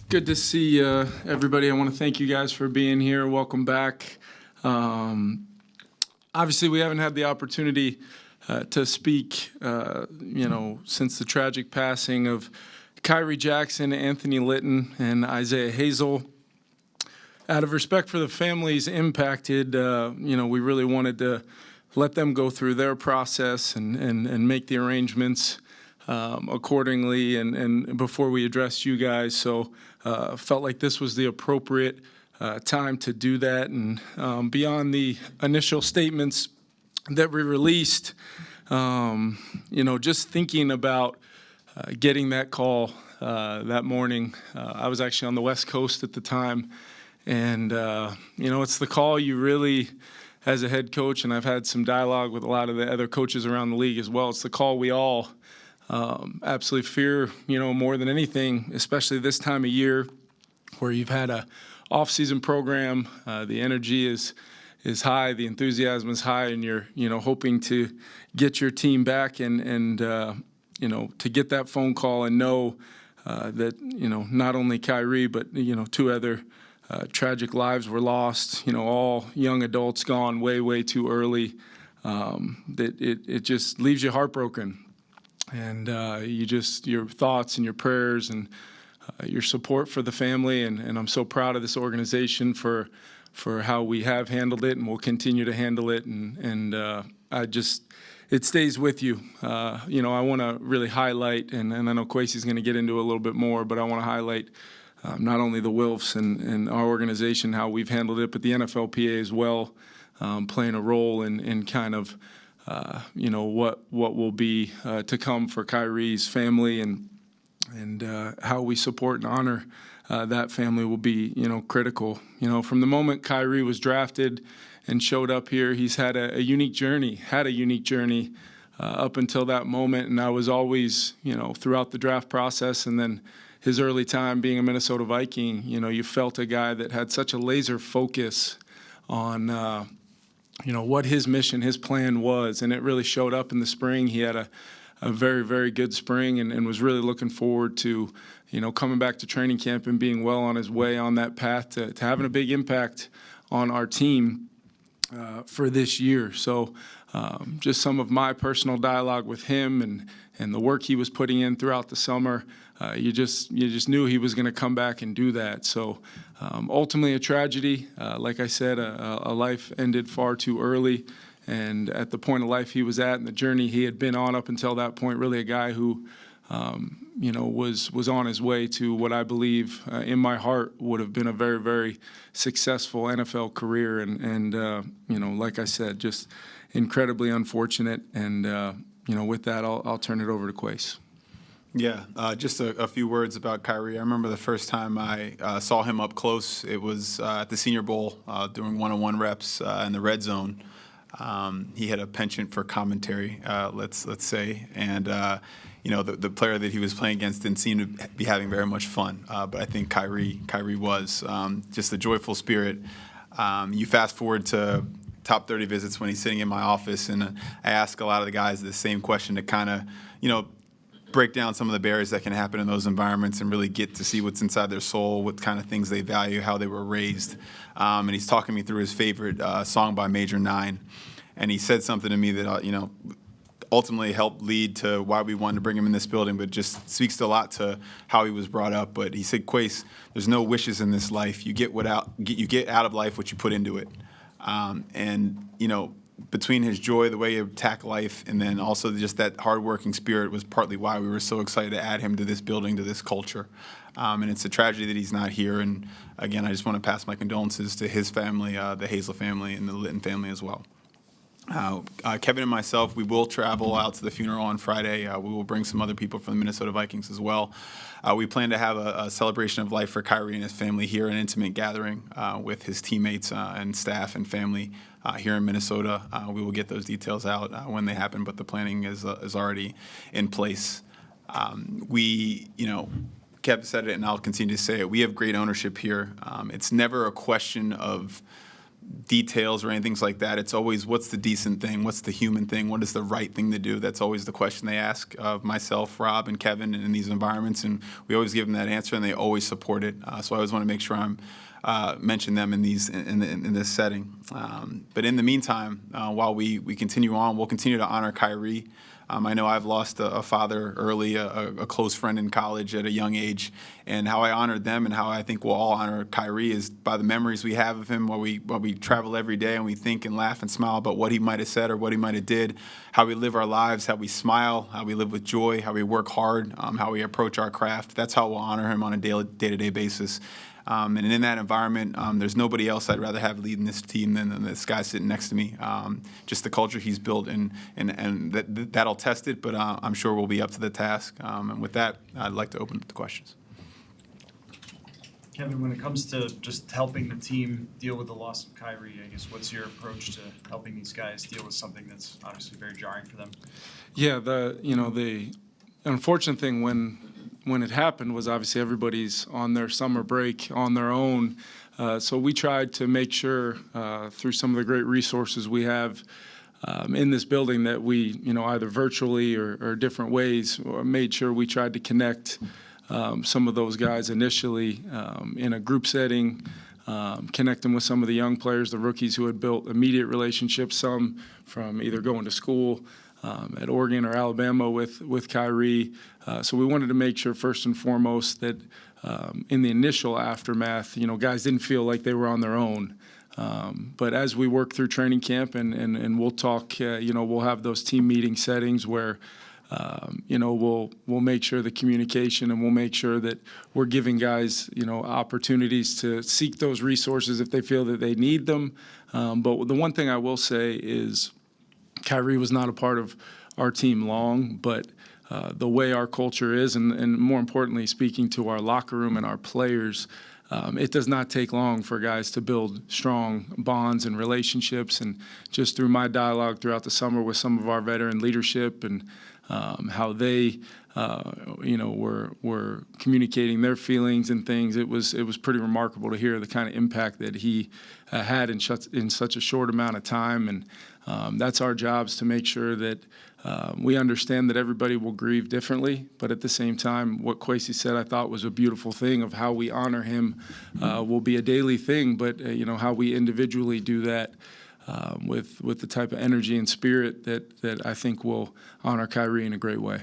Good to see everybody. I want to thank you guys for being here. Welcome back. Obviously, we haven't had the opportunity to speak, since the tragic passing of Khyree Jackson, Anthony Litton, and Isaiah Hazel. Out of respect for the families impacted, we really wanted to let them go through their process and make the arrangements accordingly and before we addressed you guys. So felt like this was the appropriate time to do that. And beyond the initial statements that we released, just thinking about getting that call that morning. I was actually on the West Coast at the time. And, it's the call you really, as a head coach, and I've had some dialogue with a lot of the other coaches around the league as well, it's the call we all absolutely fear, more than anything, especially this time of year where you've had a off-season program, the energy is high, the enthusiasm is high, and you're, hoping to get your team back and to get that phone call and know that, not only Khyree, but, two other tragic lives were lost, all young adults gone way, way too early, that it just leaves you heartbroken. And your thoughts and your prayers and your support for the family. And I'm so proud of this organization for how we have handled it and will continue to handle it. And it stays with you. I want to really highlight, and I know Kwesi's going to get into it a little bit more, but I want to highlight not only the Wilfs and our organization, how we've handled it, but the NFLPA as well, playing a role in kind of, what will be to come for Kyree's family and how we support and honor that family will be, critical. From the moment Khyree was drafted and showed up here, he's had a unique journey, up until that moment. And I was always, throughout the draft process and then his early time being a Minnesota Viking, you felt a guy that had such a laser focus on, what his mission, his plan was. And it really showed up in the spring. He had a very, very good spring and was really looking forward to, coming back to training camp and being well on his way on that path to having a big impact on our team for this year. So just some of my personal dialogue with him and the work he was putting in throughout the summer, you just knew he was going to come back and do that. So ultimately a tragedy. Like I said, a life ended far too early. And at the point of life he was at and the journey he had been on up until that point, really a guy who, was on his way to what I believe in my heart would have been a very, very successful NFL career. And like I said, just incredibly unfortunate. And, with that, I'll turn it over to Kwesi. Yeah, just a few words about Khyree. I remember the first time I saw him up close. It was at the Senior Bowl doing one-on-one reps in the red zone. He had a penchant for commentary, let's say, and the player that he was playing against didn't seem to be having very much fun. But I think Khyree was just a joyful spirit. You fast forward to top 30 visits when he's sitting in my office, and I ask a lot of the guys the same question to kind of, break down some of the barriers that can happen in those environments and really get to see what's inside their soul, what kind of things they value, how they were raised. And he's talking me through his favorite song by Major 9. And he said something to me that, ultimately helped lead to why we wanted to bring him in this building, but just speaks to a lot to how he was brought up. But he said, Kwesi, there's no wishes in this life. You get out of life what you put into it. Between his joy, the way he attacked life, and then also just that hardworking spirit was partly why we were so excited to add him to this building, to this culture. And it's a tragedy that he's not here. And again, I just want to pass my condolences to his family, the Hazel family, and the Litton family as well. Kevin and myself, we will travel out to the funeral on Friday. We will bring some other people from the Minnesota Vikings as well. We plan to have a celebration of life for Khyree and his family here, an intimate gathering with his teammates and staff and family here in Minnesota. We will get those details out when they happen, but the planning is already in place. Kev said it, and I'll continue to say it. We have great ownership here. It's never a question of details or anything like that. It's always, what's the decent thing? What's the human thing? What is the right thing to do? That's always the question they ask of myself, Rob, and Kevin in these environments, and we always give them that answer, and they always support it. So I always want to make sure I'm mention them in this setting. But in the meantime, while we continue on, we'll continue to honor Khyree. I know I've lost a father early, a close friend in college at a young age, and how I honored them and how I think we'll all honor Khyree is by the memories we have of him while we travel every day and we think and laugh and smile about what he might have said or what he might have did, how we live our lives, how we smile, how we live with joy, how we work hard, how we approach our craft. That's how we'll honor him on a day-to-day basis. And in that environment, there's nobody else I'd rather have leading this team than this guy sitting next to me. Just the culture he's built, and that'll test it, but I'm sure we'll be up to the task. And with that, I'd like to open up the questions. Kevin, when it comes to just helping the team deal with the loss of Khyree, I guess what's your approach to helping these guys deal with something that's obviously very jarring for them? Yeah, the unfortunate thing when it happened was obviously everybody's on their summer break on their own. So we tried to make sure through some of the great resources we have in this building that we, either virtually or different ways, made sure we tried to connect some of those guys initially in a group setting, connect them with some of the young players, the rookies who had built immediate relationships, some from either going to school at Oregon or Alabama with Khyree. So we wanted to make sure first and foremost that in the initial aftermath, guys didn't feel like they were on their own. But as we work through training camp and we'll talk, we'll have those team meeting settings where, we'll make sure the communication and we'll make sure that we're giving guys, opportunities to seek those resources if they feel that they need them. But the one thing I will say is Khyree was not a part of our team long, but the way our culture is, and more importantly, speaking to our locker room and our players, it does not take long for guys to build strong bonds and relationships. And just through my dialogue throughout the summer with some of our veteran leadership and how they, were communicating their feelings and things, it was pretty remarkable to hear the kind of impact that he had in such a short amount of time. And that's our jobs, to make sure that we understand that everybody will grieve differently, but at the same time, what Kwesi said I thought was a beautiful thing of how we honor him will be a daily thing, but how we individually do that with the type of energy and spirit that I think will honor Khyree in a great way.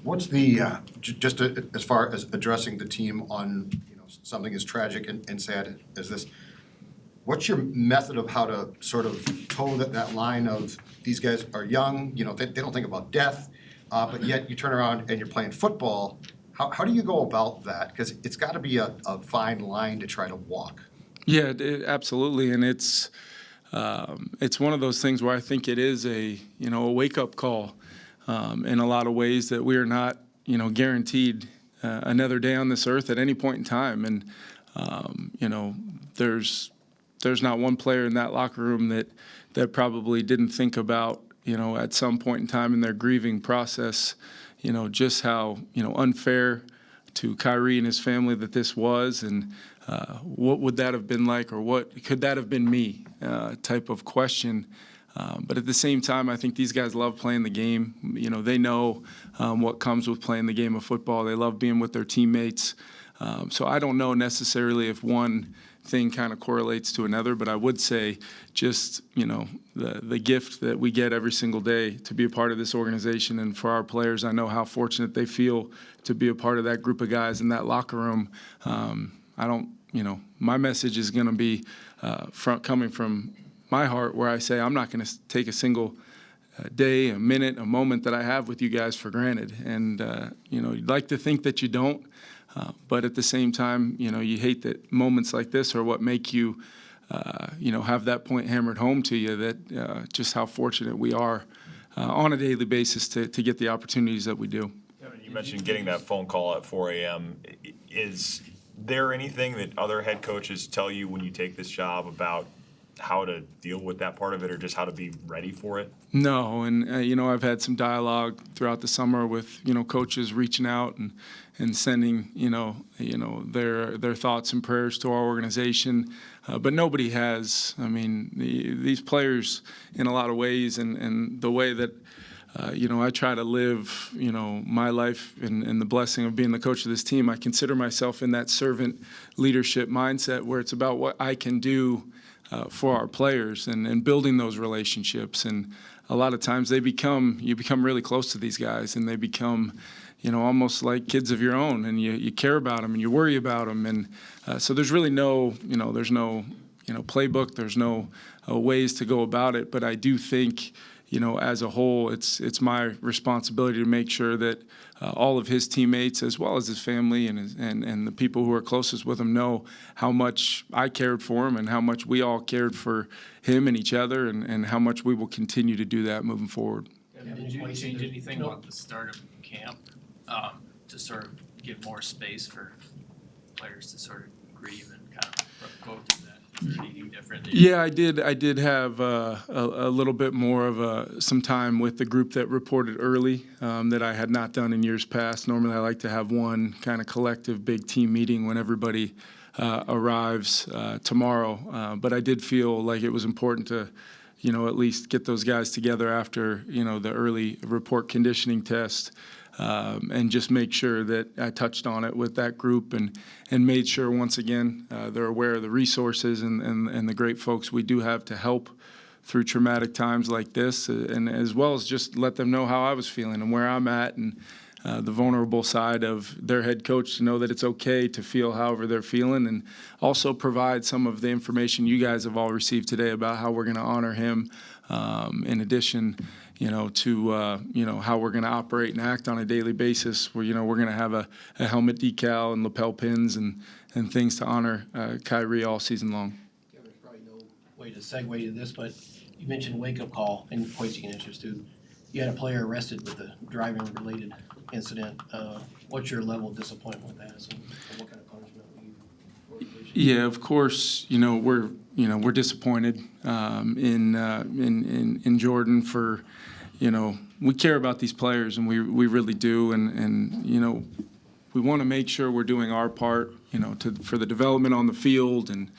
What's the just as far as addressing the team on something as tragic and sad as this? What's your method of how to sort of toe that line of these guys are young, they don't think about death, but yet you turn around and you're playing football. How do you go about that? Because it's got to be a fine line to try to walk. Yeah, absolutely, and it's one of those things where I think it is a wake up call. In a lot of ways that we are not, guaranteed another day on this earth at any point in time. And, there's not one player in that locker room that probably didn't think about, at some point in time in their grieving process, just how, unfair to Khyree and his family that this was, and what would that have been like, or what could that have been me type of question. But at the same time, I think these guys love playing the game. They know what comes with playing the game of football. They love being with their teammates. So I don't know necessarily if one thing kind of correlates to another, but I would say just, the gift that we get every single day to be a part of this organization, and for our players, I know how fortunate they feel to be a part of that group of guys in that locker room. My message is going to be coming from my heart, where I say I'm not going to take a single day, a minute, a moment that I have with you guys for granted. And, you'd like to think that you don't, but at the same time, you hate that moments like this are what make you, have that point hammered home to you, that just how fortunate we are on a daily basis to get the opportunities that we do. You mentioned getting that phone call at 4 a.m. Is there anything that other head coaches tell you when you take this job about how to deal with that part of it, or just how to be ready for it? No, and I've had some dialogue throughout the summer with coaches reaching out and sending their thoughts and prayers to our organization, but nobody has. I mean, these players, in a lot of ways, and the way that I try to live my life and the blessing of being the coach of this team. I consider myself in that servant leadership mindset where it's about what I can do for our players and building those relationships. And a lot of times you become really close to these guys, and they become almost like kids of your own, and you care about them and you worry about them. And so there's really there's no playbook, there's no ways to go about it. But I do think as a whole, it's my responsibility to make sure that all of his teammates, as well as his family and the people who are closest with him, know how much I cared for him and how much we all cared for him and each other, and how much we will continue to do that moving forward. Did you change anything about the start of camp to sort of give more space for players to sort of grieve and kind of go through that? Anything different? Yeah, I did have a little bit more of some time with the group that reported early that I had not done in years past. Normally, I like to have one kind of collective big team meeting when everybody arrives tomorrow. But I did feel like it was important to, at least get those guys together after, the early report conditioning test. And just make sure that I touched on it with that group and made sure, once again, they're aware of the resources and the great folks we do have to help through traumatic times like this, and as well as just let them know how I was feeling and where I'm at, and the vulnerable side of their head coach, to know that it's okay to feel however they're feeling, and also provide some of the information you guys have all received today about how we're going to honor him, in addition to how we're going to operate and act on a daily basis, where we're going to have a helmet decal and lapel pins and things to honor Khyree all season long. Yeah, there's probably no way to segue to this, but you mentioned wake-up call, and Kwesi can answer this too. You had a player arrested with a driving-related incident. What's your level of disappointment with that, and what kind of punishment will you wish? Yeah, of course. We're disappointed in Jordan for. We care about these players, and we really do, and we want to make sure we're doing our part, for the development on the field, and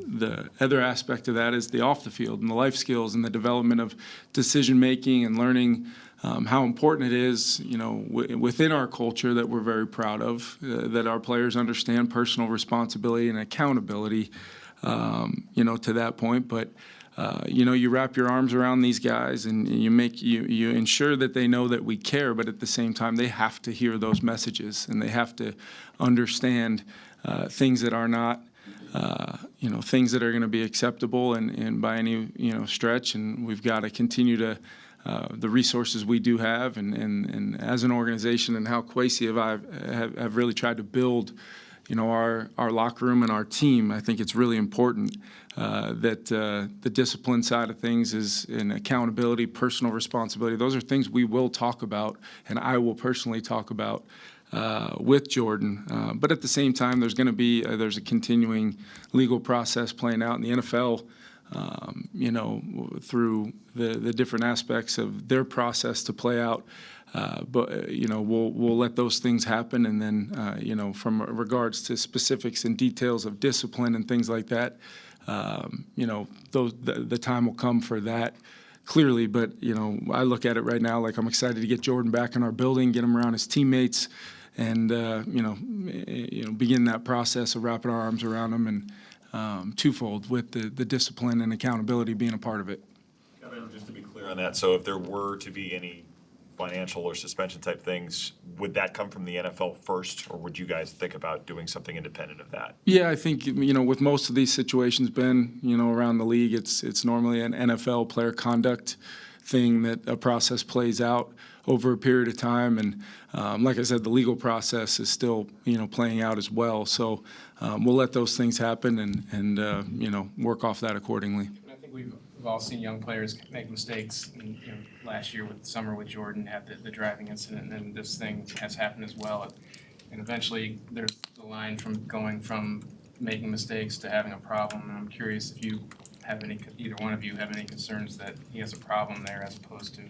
the other aspect of that is the off the field and the life skills and the development of decision making and learning how important it is, within our culture that we're very proud of, that our players understand personal responsibility and accountability, to that point. But you wrap your arms around these guys, and you ensure that they know that we care, but at the same time they have to hear those messages, and they have to understand things that are not things that are going to be acceptable and by any stretch. And we've got to continue to the resources we do have, and as an organization, and how Kwesi have really tried to build our locker room and our team. I think it's really important that the discipline side of things is in accountability, personal responsibility. Those are things we will talk about, and I will personally talk about with Jordan. But at the same time, there's a continuing legal process playing out in the NFL, through the different aspects of their process to play out. But we'll let those things happen, and then from regards to specifics and details of discipline and things like that, the time will come for that. Clearly, but I look at it right now like I'm excited to get Jordan back in our building, get him around his teammates, and begin that process of wrapping our arms around him, and twofold with the discipline and accountability being a part of it. Just to be clear on that, so if there were to be any financial or suspension type things, would that come from the NFL first, or would you guys think about doing something independent of that? Yeah, I think with most of these situations, Ben, around the league, it's normally an NFL player conduct thing that a process plays out over a period of time, and like I said, the legal process is still playing out as well. So we'll let those things happen and work off that accordingly. I think we've all seen young players make mistakes. And, last year with summer with Jordan had the driving incident, and then this thing has happened as well. And eventually there's the line from going from making mistakes to having a problem, and I'm curious if you have any, either one of you have any concerns that he has a problem there as opposed to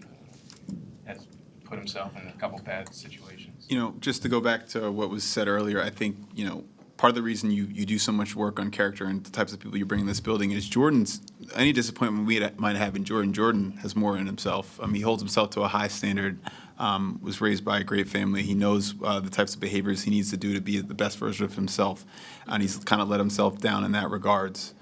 has put himself in a couple bad situations. You know, just to go back to what was said earlier, I think, you know, part of the reason you do so much work on character and the types of people you bring in this building is Jordan's, any disappointment we might have in Jordan has more in himself. He holds himself to a high standard, was raised by a great family. He knows the types of behaviors he needs to do to be the best version of himself, and he's kind of let himself down in that regards.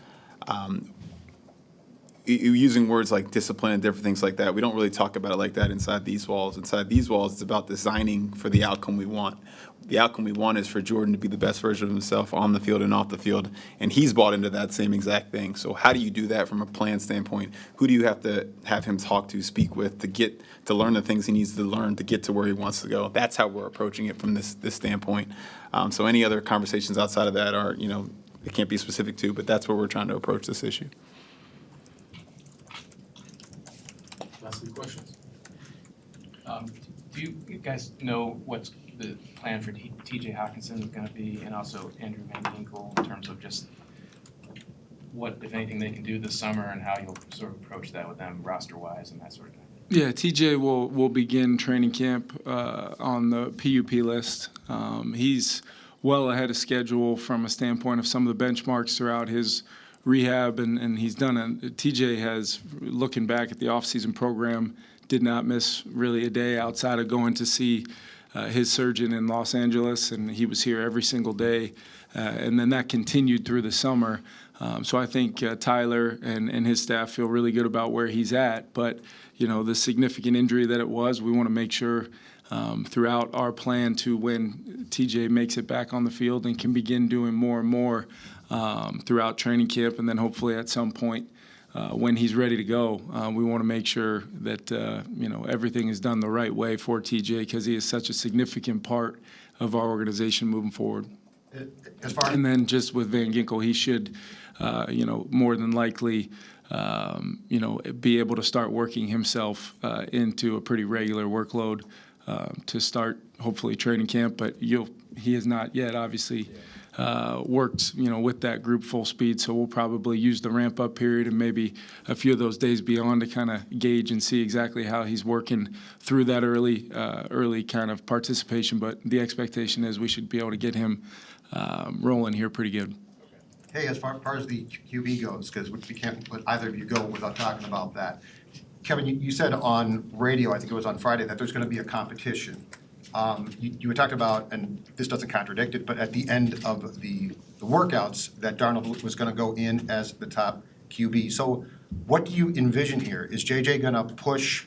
Using words like discipline and different things like that, we don't really talk about it like that inside these walls. Inside these walls, it's about designing for the outcome we want. The outcome we want is for Jordan to be the best version of himself on the field and off the field, and he's bought into that same exact thing. So how do you do that from a plan standpoint? Who do you have to have him talk to, speak with, to learn the things he needs to learn to get to where he wants to go? That's how we're approaching it from this standpoint. So any other conversations outside of that are, you know, it can't be specific to, but that's where we're trying to approach this issue. Last few questions. Do you guys know what's the plan for TJ Hawkinson is going to be, and also Andrew Van Ginkel, in terms of just what, if anything, they can do this summer and how you'll sort of approach that with them roster-wise and that sort of thing? Yeah, TJ will begin training camp on the PUP list. He's well ahead of schedule from a standpoint of some of the benchmarks throughout his rehab, and he's done it. TJ has, looking back at the offseason program, did not miss really a day outside of going to see his surgeon in Los Angeles, and he was here every single day. And then that continued through the summer. So I think Tyler and his staff feel really good about where he's at. But, you know, the significant injury that it was, we want to make sure throughout our plan to when TJ makes it back on the field and can begin doing more and more throughout training camp, and then hopefully at some point when he's ready to go, we want to make sure that you know, everything is done the right way for TJ, because he is such a significant part of our organization moving forward. As far And then just with Van Ginkel, he should, you know, more than likely, you know, be able to start working himself into a pretty regular workload to start hopefully training camp. But he has not yet, obviously, worked, you know, with that group full speed. So we'll probably use the ramp up period and maybe a few of those days beyond to kind of gauge and see exactly how he's working through that early kind of participation. But the expectation is we should be able to get him rolling here pretty good. Hey, as far as the QB goes, because we can't let either of you go without talking about that. Kevin, you said on radio, I think it was on Friday, that there's going to be a competition. You had talked about, and this doesn't contradict it, but at the end of the workouts, that Darnold was going to go in as the top QB. So what do you envision here? Is JJ going to push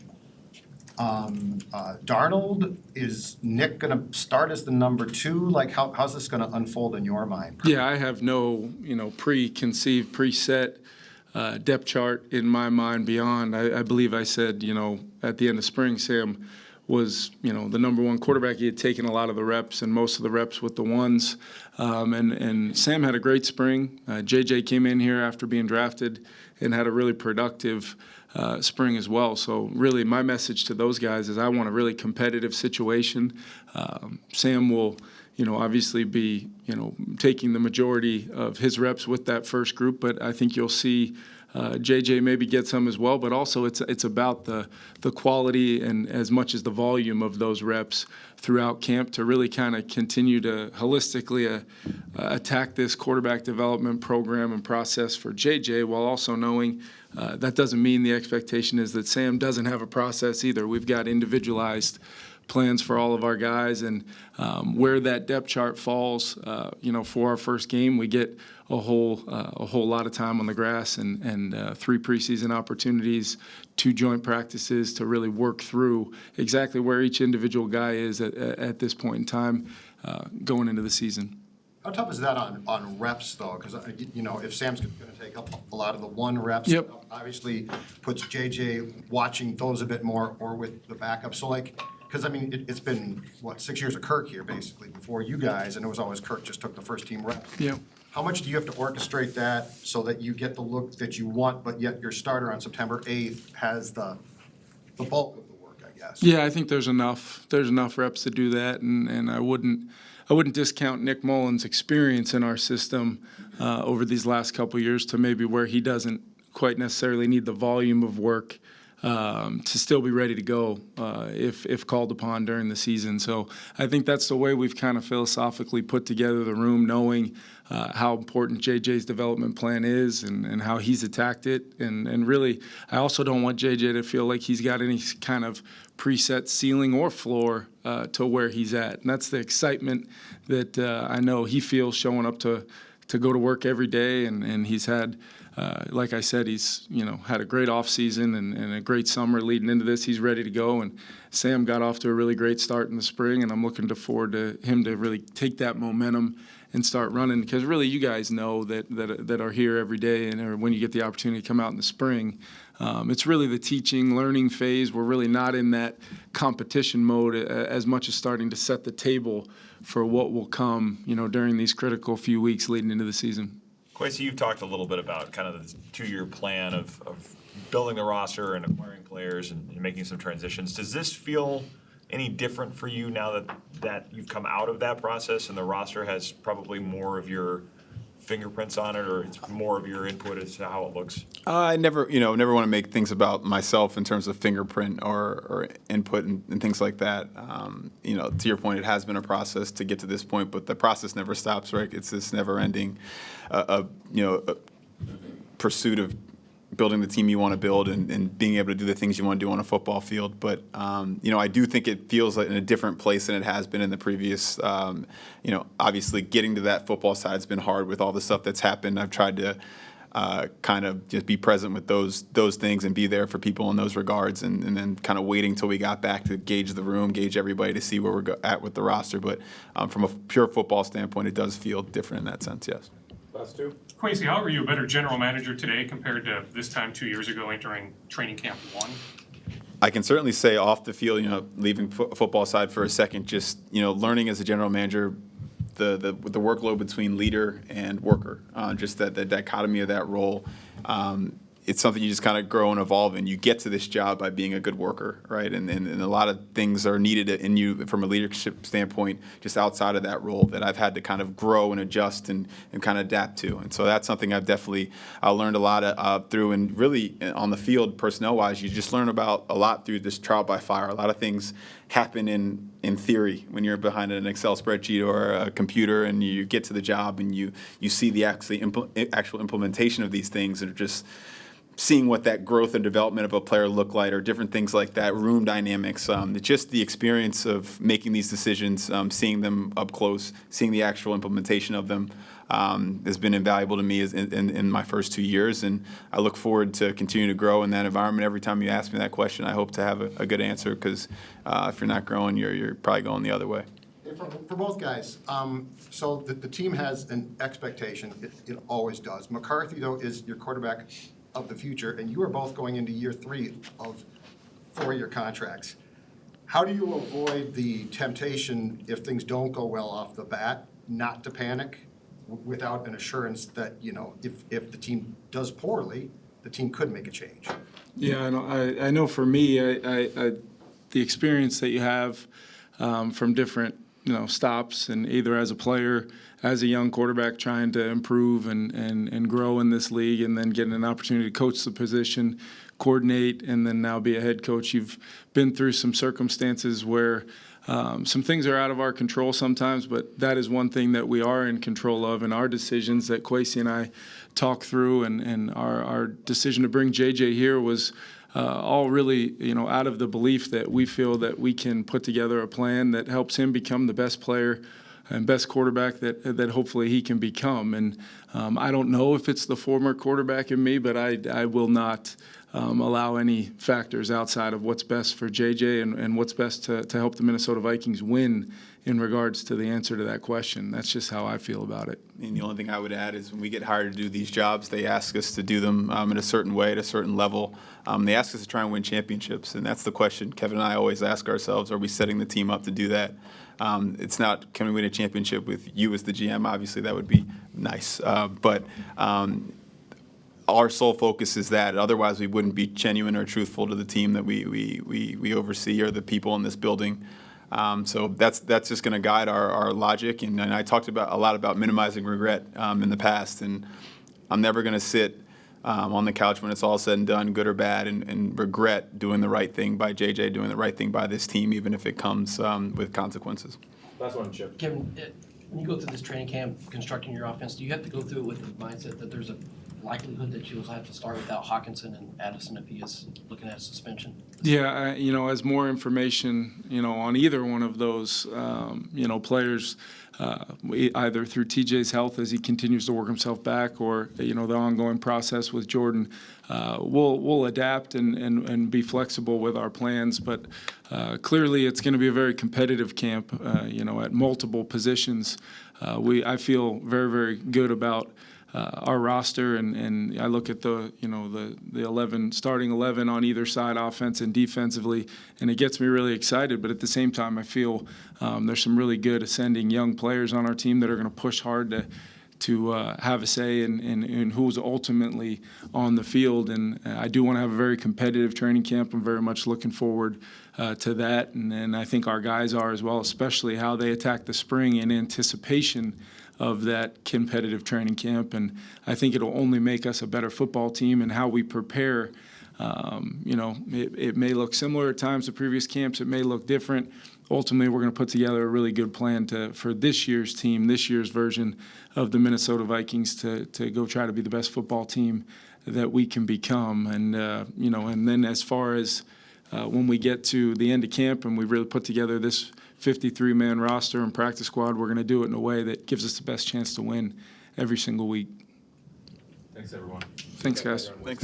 Darnold? Is Nick going to start as the number 2? Like, how's this going to unfold in your mind? Yeah, I have no, you know, preconceived, preset depth chart in my mind beyond. I believe I said, you know, at the end of spring, Sam was, you know, the number 1 quarterback. He had taken a lot of the reps and most of the reps with the ones. And Sam had a great spring. JJ came in here after being drafted and had a really productive spring as well. So really my message to those guys is I want a really competitive situation. Sam will, you know, obviously be, you know, taking the majority of his reps with that first group, but I think you'll see JJ maybe get some as well, but also it's about the quality and as much as the volume of those reps throughout camp to really kind of continue to holistically attack this quarterback development program and process for JJ, while also knowing that doesn't mean the expectation is that Sam doesn't have a process either. We've got individualized plans for all of our guys, and where that depth chart falls, you know, for our first game, we get a whole lot of time on the grass and 3 preseason opportunities, 2 joint practices to really work through exactly where each individual guy is at this point in time going into the season. How tough is that on reps, though? Because, you know, if Sam's going to take up a lot of the 1 reps, Yep. obviously puts JJ watching those a bit more or with the backup. So, like, because, I mean, it's been, 6 years of Kirk here, basically, before you guys, and it was always Kirk just took the first team reps. Yep. How much do you have to orchestrate that so that you get the look that you want, but yet your starter on September 8th has the bulk of the work, I guess. Yeah, I think there's enough reps to do that, and I wouldn't discount Nick Mullins' experience in our system over these last couple of years to maybe where he doesn't quite necessarily need the volume of work to still be ready to go if called upon during the season. So I think that's the way we've kind of philosophically put together the room, knowing how important JJ's development plan is and how he's attacked it. And really, I also don't want JJ to feel like he's got any kind of preset ceiling or floor to where he's at. And that's the excitement that I know he feels showing up to go to work every day. And he's had, like I said, he's had a great offseason and a great summer leading into this. He's ready to go. And Sam got off to a really great start in the spring, and I'm looking forward to him to really take that momentum and start running, because really you guys know that are here every day, and or when you get the opportunity to come out in the spring, it's really the teaching, learning phase. We're really not in that competition mode as much as starting to set the table for what will come, during these critical few weeks leading into the season. Kwesi, you've talked a little bit about kind of the 2-year plan of building the roster and acquiring players and making some transitions. Does this feel any different for you now that you've come out of that process and the roster has probably more of your fingerprints on it, or it's more of your input as to how it looks? I never want to make things about myself in terms of fingerprint or input and things like that. To your point, it has been a process to get to this point, but the process never stops, right? It's this never-ending, pursuit of building the team you want to build and being able to do the things you want to do on a football field. But, I do think it feels like in a different place than it has been in the previous, obviously getting to that football side has been hard with all the stuff that's happened. I've tried to kind of just be present with those things and be there for people in those regards, and then kind of waiting till we got back to gauge the room, gauge everybody to see where we're at with the roster. But from a pure football standpoint, it does feel different in that sense, yes. Last two. Kwesi, how are you a better general manager today compared to this time 2 years ago entering training camp 1? I can certainly say off the field, leaving football aside for a second, just, learning as a general manager, the workload between leader and worker, just the dichotomy of that role. It's something you just kind of grow and evolve in. You get to this job by being a good worker, right? And a lot of things are needed in you from a leadership standpoint, just outside of that role, that I've had to kind of grow and adjust and kind of adapt to. And so that's something I've definitely learned a lot through. And really, on the field, personnel-wise, you just learn about a lot through this trial by fire. A lot of things happen in theory when you're behind an Excel spreadsheet or a computer, and you get to the job and you see the actual implementation of these things, and just seeing what that growth and development of a player look like, or different things like that, room dynamics, just the experience of making these decisions, seeing them up close, seeing the actual implementation of them, has been invaluable to me in my first 2 years, and I look forward to continuing to grow in that environment. Every time you ask me that question, I hope to have a good answer, because if you're not growing, you're probably going the other way. For both guys, so the team has an expectation. It always does. McCarthy, though, is your quarterback of the future, and you are both going into year 3 of 4-year contracts. How do you avoid the temptation, if things don't go well off the bat, not to panic without an assurance that, if the team does poorly, the team could make a change? Yeah, I know for me, the experience that you have from different stops, and either as a player, as a young quarterback trying to improve and grow in this league, and then getting an opportunity to coach the position, coordinate, and then now be a head coach. You've been through some circumstances where some things are out of our control sometimes, but that is one thing that we are in control of, and our decisions that Kwesi and I talked through, and our decision to bring JJ here was all really, out of the belief that we feel that we can put together a plan that helps him become the best player and best quarterback that hopefully he can become. And I don't know if it's the former quarterback in me, but I will not allow any factors outside of what's best for JJ and what's best to help the Minnesota Vikings win in regards to the answer to that question. That's just how I feel about it. And the only thing I would add is when we get hired to do these jobs, they ask us to do them in a certain way, at a certain level. They ask us to try and win championships, and that's the question Kevin and I always ask ourselves: are we setting the team up to do that? It's not, can we win a championship with you as the GM? Obviously, that would be nice. But our sole focus is that. Otherwise, we wouldn't be genuine or truthful to the team that we oversee or the people in this building. So that's just going to guide our logic. And I talked a lot about minimizing regret in the past, and I'm never going to sit on the couch when it's all said and done, good or bad, and regret doing the right thing by JJ, doing the right thing by this team, even if it comes with consequences. Last one, Chip. Kevin, when you go through this training camp, constructing your offense, do you have to go through it with the mindset that there's a likelihood that you'll have to start without Hawkinson and Addison if he is looking at a suspension? Yeah, as more information, on either one of those, players, either through TJ's health as he continues to work himself back, or the ongoing process with Jordan, we'll adapt and be flexible with our plans. But clearly, it's going to be a very competitive camp. At multiple positions, I feel very, very good about our roster, and I look at the 11 starting 11 on either side, offense and defensively, and it gets me really excited. But at the same time, I feel there's some really good ascending young players on our team that are going to push hard to have a say in who's ultimately on the field. And I do want to have a very competitive training camp. I'm very much looking forward to that, and I think our guys are as well, especially how they attack the spring in anticipation of that competitive training camp. And I think it'll only make us a better football team, and how we prepare. It may look similar at times to previous camps. It may look different. Ultimately, we're going to put together a really good plan for this year's team, this year's version of the Minnesota Vikings, to go try to be the best football team that we can become. And, and then as far as when we get to the end of camp and we really put together this 53-man roster and practice squad, we're going to do it in a way that gives us the best chance to win every single week. Thanks, everyone. Thanks, guys. Thanks.